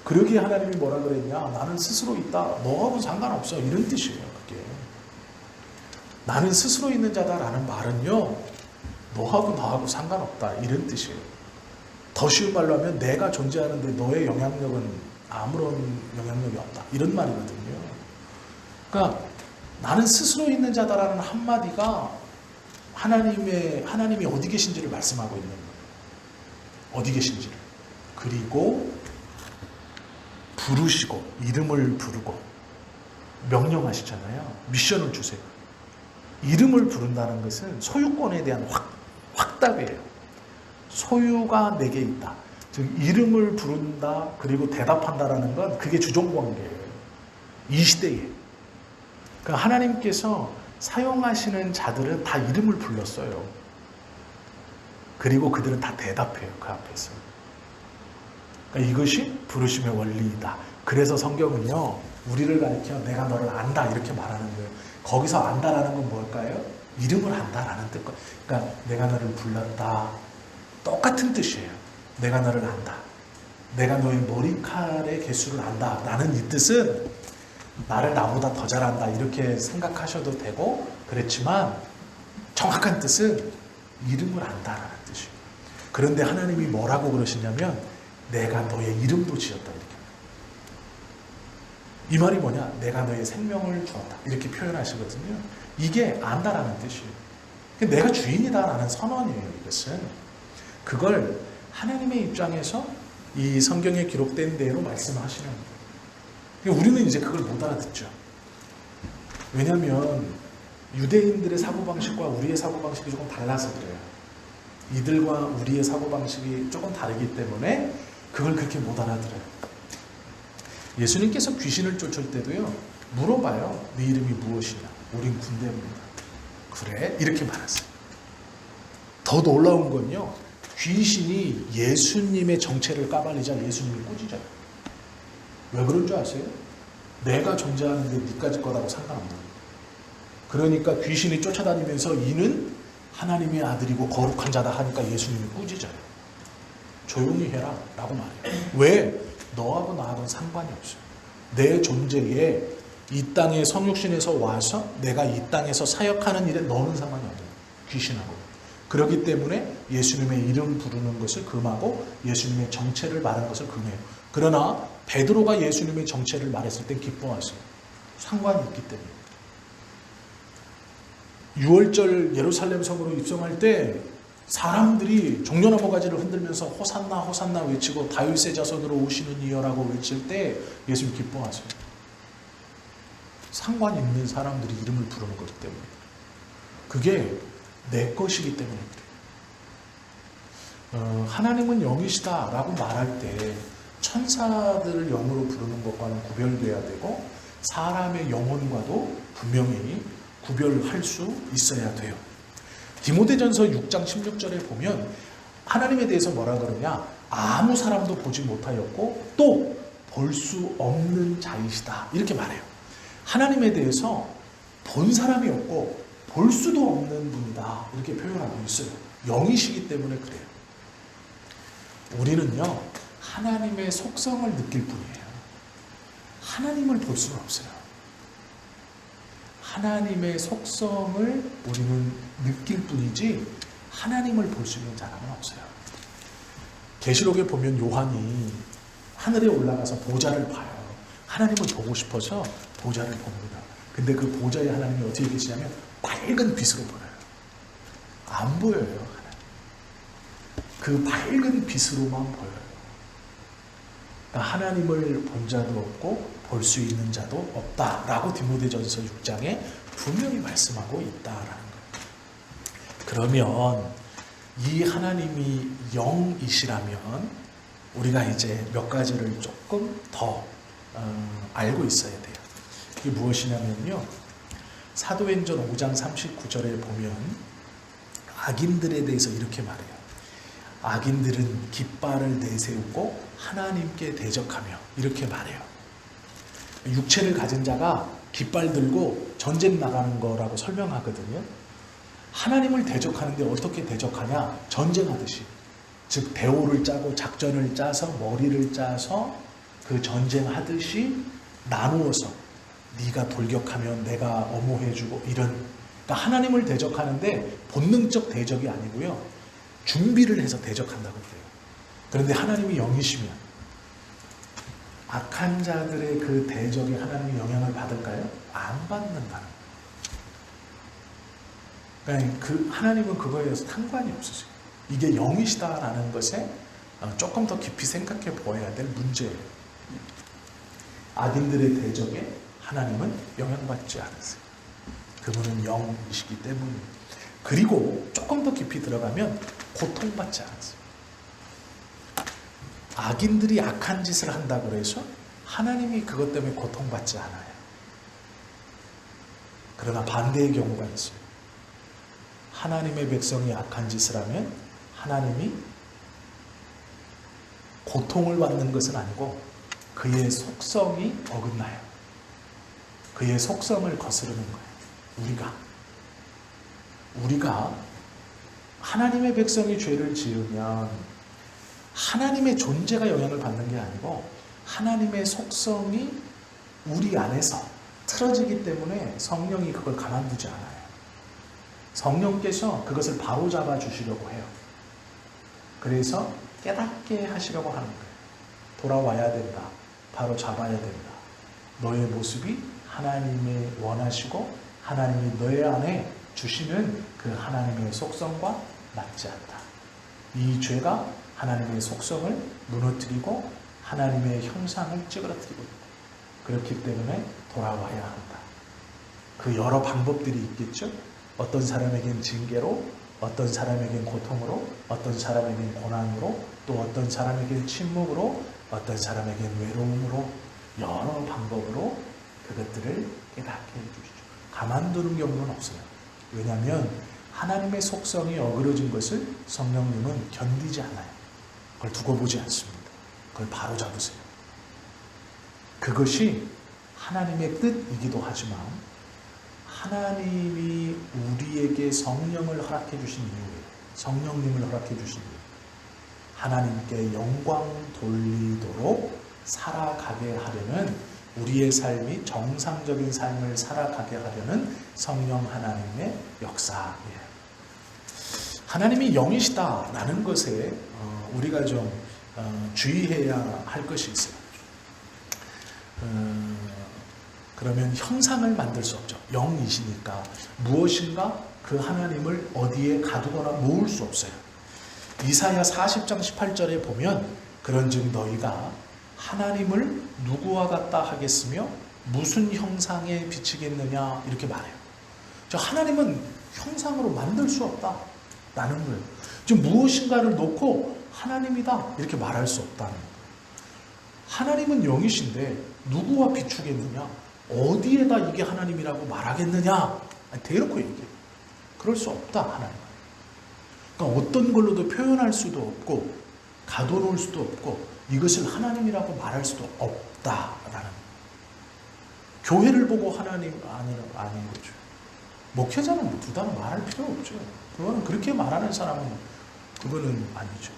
그러기에 하나님이 뭐라 그랬냐? 나는 스스로 있다. 너하고는 상관없어. 이런 뜻이에요. 그게. 나는 스스로 있는 자다라는 말은요, 너하고 나하고 상관없다. 이런 뜻이에요. 더 쉬운 말로 하면 내가 존재하는데 너의 영향력은 아무런 영향력이 없다. 이런 말이거든요. 그러니까 나는 스스로 있는 자다라는 한마디가 하나님이 어디 계신지를 말씀하고 있는 거예요. 어디 계신지를. 그리고 부르시고 이름을 부르고 명령하시잖아요. 미션을 주세요. 이름을 부른다는 것은 소유권에 대한 확답이에요. 소유가 내게 있다. 즉 이름을 부른다 그리고 대답한다라는 건 그게 주종관계예요. 이 시대에. 그러니까 하나님께서 사용하시는 자들은 다 이름을 불렀어요. 그리고 그들은 다 대답해요. 그 앞에서. 그러니까 이것이 부르심의 원리이다. 그래서 성경은요, 우리를 가리켜 내가 너를 안다 이렇게 말하는 거예요. 거기서 안다라는 건 뭘까요? 이름을 안다라는 뜻. 그러니까 내가 너를 불렀다. 똑같은 뜻이에요. 내가 너를 안다. 내가 너의 머리칼의 개수를 안다. 라는 이 뜻은 나를 나보다 더 잘한다. 이렇게 생각하셔도 되고 그렇지만 정확한 뜻은 이름을 안다라는 뜻이에요. 그런데 하나님이 뭐라고 그러시냐면 내가 너의 이름도 지었다. 이렇게. 이 말이 뭐냐? 내가 너의 생명을 주었다. 이렇게 표현하시거든요. 이게 안다라는 뜻이에요. 내가 주인이다라는 선언이에요. 이것은. 그걸 하나님의 입장에서 이 성경에 기록된 대로 말씀하시는 거예요. 우리는 이제 그걸 못 알아듣죠. 왜냐하면 유대인들의 사고방식과 우리의 사고방식이 조금 달라서 그래요. 이들과 우리의 사고방식이 조금 다르기 때문에 그걸 그렇게 못 알아들어요. 예수님께서 귀신을 쫓을 때도요, 물어봐요. 네 이름이 무엇이냐? 우린 군대입니다. 그래? 이렇게 말했어요. 더 놀라운 건요, 귀신이 예수님의 정체를 까발리자 예수님이 꾸짖어요. 왜 그런 줄 아세요? 내가 존재하는데 니까지 거라고 상관없는 거예요. 그러니까 귀신이 쫓아다니면서 이는 하나님의 아들이고 거룩한 자다 하니까 예수님이 꾸짖어요. 조용히 해라 라고 말해요. 왜? 너하고 나하고는 상관이 없어요. 내 존재에 이 땅에 성육신에서 와서 내가 이 땅에서 사역하는 일에 너는 상관이 없어요. 귀신하고. 그렇기 때문에 예수님의 이름 부르는 것을 금하고 예수님의 정체를 말하는 것을 금해요. 그러나 베드로가 예수님의 정체를 말했을 때 기뻐하세요. 상관이 있기 때문에. 6월절 예루살렘 성으로 입성할 때 사람들이 종려나무 가지를 흔들면서 호산나 호산나 외치고 다윗의 자손으로 오시는 이여라고 외칠 때 예수님 기뻐하세요. 상관 있는 사람들이 이름을 부르는 거기 때문에. 그게 내 것이기 때문에 그래요. 하나님은 영이시다라고 말할 때 천사들을 영으로 부르는 것과는 구별돼야 되고 사람의 영혼과도 분명히 구별할 수 있어야 돼요. 디모데전서 6장 16절에 보면 하나님에 대해서 뭐라 그러냐? 아무 사람도 보지 못하였고 또 볼 수 없는 자이시다. 이렇게 말해요. 하나님에 대해서 본 사람이 없고 볼 수도 없는 분이다. 이렇게 표현하고 있어요. 영이시기 때문에 그래요. 우리는요, 하나님의 속성을 느낄 뿐이에요. 하나님을 볼 수는 없어요. 하나님의 속성을 우리는 느낄 뿐이지 하나님을 볼 수 있는 사람은 없어요. 계시록에 보면 요한이 하늘에 올라가서 보좌를 봐요. 하나님을 보고 싶어서 보좌를 봅니다. 근데 그 보좌에 하나님이 어떻게 계시냐면 밝은 빛으로 보여요. 안 보여요. 하나님. 그 밝은 빛으로만 보여요. 그러니까 하나님을 본 자도 없고 볼 수 있는 자도 없다라고 디모데전서 6장에 분명히 말씀하고 있다라는 거예요. 그러면 이 하나님이 영이시라면 우리가 이제 몇 가지를 조금 더 알고 있어야 돼요. 이게 무엇이냐면요, 사도행전 5장 39절에 보면 악인들에 대해서 이렇게 말해요. 악인들은 깃발을 내세우고 하나님께 대적하며 이렇게 말해요. 육체를 가진 자가 깃발 들고 전쟁 나가는 거라고 설명하거든요. 하나님을 대적하는데 어떻게 대적하냐? 전쟁하듯이. 즉 대오를 짜고 작전을 짜서 머리를 짜서 그 전쟁하듯이 나누어서 네가 돌격하면 내가 엄호해주고 이런. 그러니까 하나님을 대적하는데 본능적 대적이 아니고요, 준비를 해서 대적한다고 그래요. 그런데 하나님이 영이시면 악한 자들의 그 대적에 하나님이 영향을 받을까요? 안 받는다는 거예요. 그러니까 그 하나님은 그거에 대해서 상관이 없으세요. 이게 영이시다라는 것에 조금 더 깊이 생각해 보아야 될 문제예요. 악인들의 대적에 하나님은 영향받지 않으세요. 그분은 영이시기 때문입니다. 그리고 조금 더 깊이 들어가면 고통받지 않으세요. 악인들이 악한 짓을 한다고 해서 하나님이 그것 때문에 고통받지 않아요. 그러나 반대의 경우가 있어요. 하나님의 백성이 악한 짓을 하면 하나님이 고통을 받는 것은 아니고 그의 속성이 어긋나요. 그의 속성을 거스르는 거예요. 우리가 하나님의 백성이 죄를 지으면 하나님의 존재가 영향을 받는 게 아니고 하나님의 속성이 우리 안에서 틀어지기 때문에 성령이 그걸 가만두지 않아요. 성령께서 그것을 바로잡아 주시려고 해요. 그래서 깨닫게 하시려고 하는 거예요. 돌아와야 된다. 바로 잡아야 된다. 너의 모습이 하나님의 원하시고 하나님이 너의 안에 주시는 그 하나님의 속성과 맞지 않다. 이 죄가 하나님의 속성을 무너뜨리고 하나님의 형상을 찌그러뜨리고 있다. 그렇기 때문에 돌아와야 한다. 그 여러 방법들이 있겠죠. 어떤 사람에겐 징계로, 어떤 사람에겐 고통으로, 어떤 사람에겐 고난으로, 또 어떤 사람에겐 침묵으로, 어떤 사람에겐 외로움으로, 여러 방법으로 그것들을 깨닫게 해주시죠. 가만두는 경우는 없어요. 왜냐하면 하나님의 속성이 어그러진 것을 성령님은 견디지 않아요. 그걸 두고 보지 않습니다. 그걸 바로 잡으세요. 그것이 하나님의 뜻이기도 하지만 하나님이 우리에게 성령을 허락해 주신 이유예요. 성령님을 허락해 주신 이유. 하나님께 영광 돌리도록 살아가게 하려는, 우리의 삶이 정상적인 삶을 살아가게 하려는 성령 하나님의 역사예요. 하나님이 영이시다라는 것에 우리가 좀 주의해야 할 것이 있어요. 그러면 형상을 만들 수 없죠. 영이시니까 무엇인가 그 하나님을 어디에 가두거나 모을 수 없어요. 이사야 40장 18절에 보면 그런즉 너희가 하나님을 누구와 같다 하겠으며 무슨 형상에 비치겠느냐 이렇게 말해요. 저 하나님은 형상으로 만들 수 없다라는 거예요. 지금 무엇인가를 놓고 하나님이다 이렇게 말할 수 없다는 거예요. 하나님은 영이신데 누구와 비추겠느냐? 어디에다 이게 하나님이라고 말하겠느냐? 대놓고 얘기해요. 그럴 수 없다, 하나님. 그러니까 어떤 걸로도 표현할 수도 없고 가둬놓을 수도 없고 이것을 하나님이라고 말할 수도 없다라는 거예요. 교회를 보고 하나님 아닌 거죠. 목회자는 두 단어 말할 필요 없죠. 그거는 그렇게 말하는 사람은 그거는 아니죠.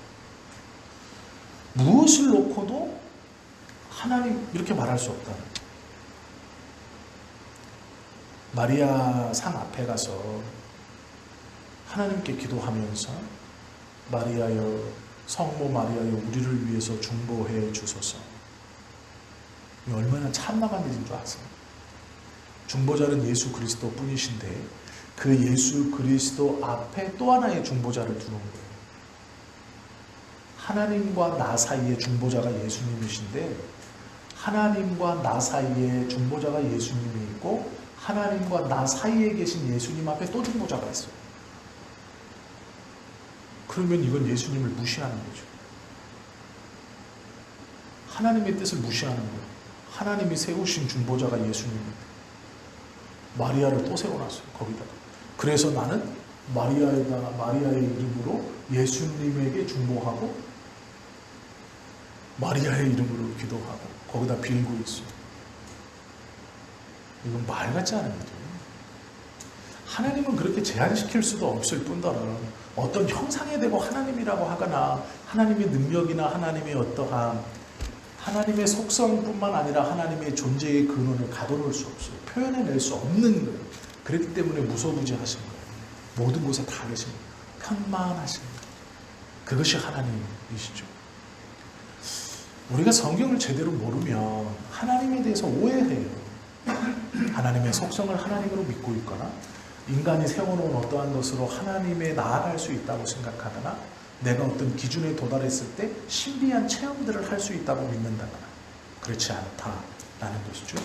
무엇을 놓고도 하나님 이렇게 말할 수 없다는 거예요. 마리아 상 앞에 가서 하나님께 기도하면서 마리아여, 성모 마리아여, 우리를 위해서 중보해 주소서. 얼마나 참나간 일인 줄 아세요? 중보자는 예수 그리스도 뿐이신데 그 예수 그리스도 앞에 또 하나의 중보자를 두는 거예요. 하나님과 나 사이에 중보자가 예수님이신데 하나님과 나 사이에 중보자가 예수님이 있고 하나님과 나 사이에 계신 예수님 앞에 또 중보자가 있어요. 그러면 이건 예수님을 무시하는 거죠. 하나님의 뜻을 무시하는 거예요. 하나님이 세우신 중보자가 예수님입니다. 마리아를 또 세워놨어요. 거기다가. 그래서 나는 마리아의 이름으로 예수님에게 중보하고 마리아의 이름으로 기도하고 거기다 빌고 있어요. 이건 말 같지 않은 거죠. 하나님은 그렇게 제한시킬 수도 없을 뿐더러 어떤 형상에 대고 하나님이라고 하거나 하나님의 능력이나 하나님의 어떠한 하나님의 속성뿐만 아니라 하나님의 존재의 근원을 가둬놓을 수 없어요. 표현해낼 수 없는 거예요. 그렇기 때문에 무소부지하신 거예요. 모든 곳에 다 계신 거예요. 편만하신 거예요. 그것이 하나님이시죠. 우리가 성경을 제대로 모르면 하나님에 대해서 오해해요. 하나님의 속성을 하나님으로 믿고 있거나 인간이 세워놓은 어떠한 것으로 하나님에 나아갈 수 있다고 생각하거나 내가 어떤 기준에 도달했을 때 신비한 체험들을 할 수 있다고 믿는다거나 그렇지 않다라는 것이죠.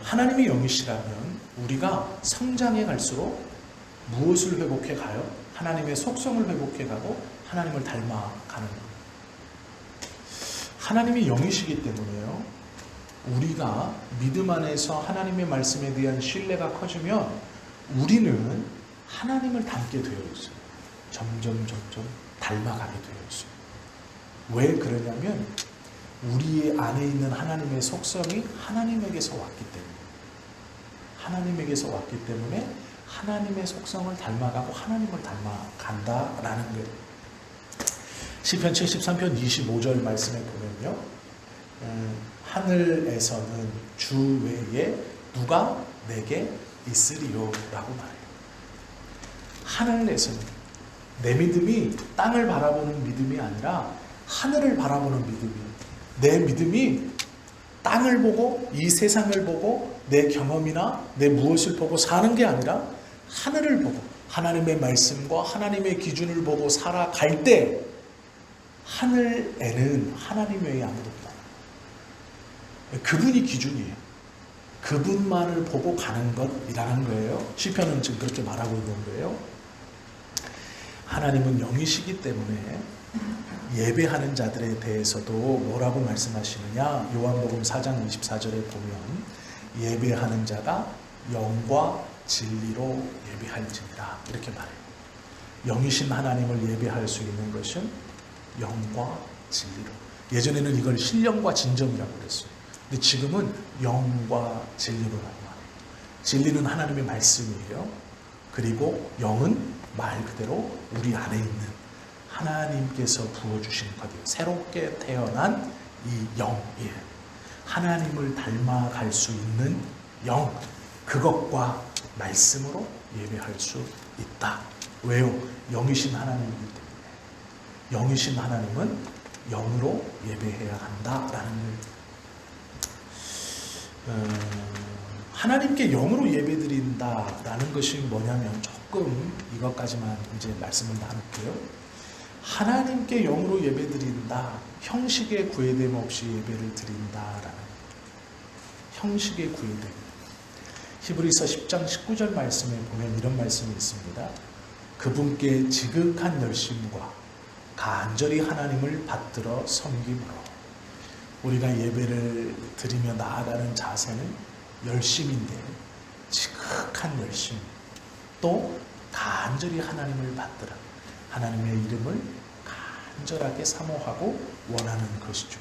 하나님이 영이시라면 우리가 성장해 갈수록 무엇을 회복해 가요? 하나님의 속성을 회복해 가고 하나님을 닮아가는 것. 하나님이 영이시기 때문에요. 우리가 믿음 안에서 하나님의 말씀에 대한 신뢰가 커지면 우리는 하나님을 닮게 되어 있어요. 점점 닮아가게 되어 있어요. 왜 그러냐면 우리 안에 있는 하나님의 속성이 하나님에게서 왔기 때문에 하나님의 속성을 닮아가고 하나님을 닮아간다라는 거예요. 시편 73편 25절 말씀에 보면요. 하늘에서는 주 외에 누가 내게 있으리요 라고 말해요. 하늘에서는 내 믿음이 땅을 바라보는 믿음이 아니라 하늘을 바라보는 믿음이에요. 내 믿음이 땅을 보고 이 세상을 보고 내 경험이나 내 무엇을 보고 사는 게 아니라 하늘을 보고 하나님의 말씀과 하나님의 기준을 보고 살아갈 때 하늘에는 하나님 외에 아무도 없다. 그분이 기준이에요. 그분만을 보고 가는 것이라는 거예요. 시편은 지금 그렇게 말하고 있는 거예요. 하나님은 영이시기 때문에 예배하는 자들에 대해서도 뭐라고 말씀하시느냐? 요한복음 4장 24절에 보면 예배하는 자가 영과 진리로 예배할지니라 이렇게 말해요. 영이신 하나님을 예배할 수 있는 것은 영과 진리로. 예전에는 이걸 신령과 진정이라고 그랬어요. 근데 지금은 영과 진리로라고 말해요. 진리는 하나님의 말씀이에요. 그리고 영은 말 그대로 우리 안에 있는 하나님께서 부어주신 것이에요. 새롭게 태어난 이 영이에요. 하나님을 닮아갈 수 있는 영, 그것과 말씀으로 예배할 수 있다. 왜요? 영이신 하나님이기 때문에. 영이신 하나님은 영으로 예배해야 한다라는 하나님께 영으로 예배드린다라는 것이 뭐냐면 조금 이것까지만 이제 말씀을 나눌게요. 하나님께 영으로 예배드린다. 형식의 구애됨 없이 예배를 드린다라는 형식의 구애됨. 히브리서 10장 19절 말씀에 보면 이런 말씀이 있습니다. 그분께 지극한 열심과 간절히 하나님을 받들어 섬김으로. 우리가 예배를 드리며 나아가는 자세는 열심인데 지극한 열심, 또 간절히 하나님을 받들어 하나님의 이름을 간절하게 사모하고 원하는 것이죠.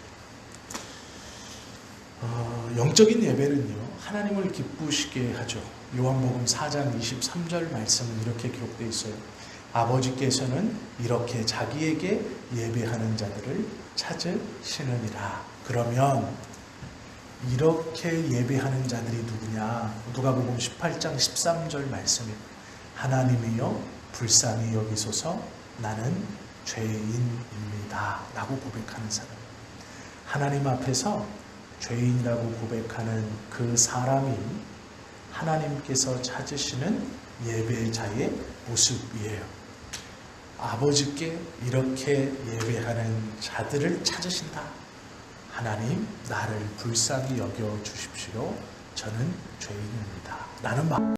영적인 예배는요, 하나님을 기쁘시게 하죠. 요한복음 4장 23절 말씀은 이렇게 기록되어 있어요. 아버지께서는 이렇게 자기에게 예배하는 자들을 찾으시느니라. 그러면 이렇게 예배하는 자들이 누구냐? 누가복음 18장 13절 말씀에 하나님이여 불쌍히 여기소서 나는 죄인입니다 라고 고백하는 사람. 하나님 앞에서 죄인이라고 고백하는 그 사람이 하나님께서 찾으시는 예배자의 모습이에요. 아버지께 이렇게 예배하는 자들을 찾으신다. 하나님, 나를 불쌍히 여겨 주십시오. 저는 죄인입니다 라는 말.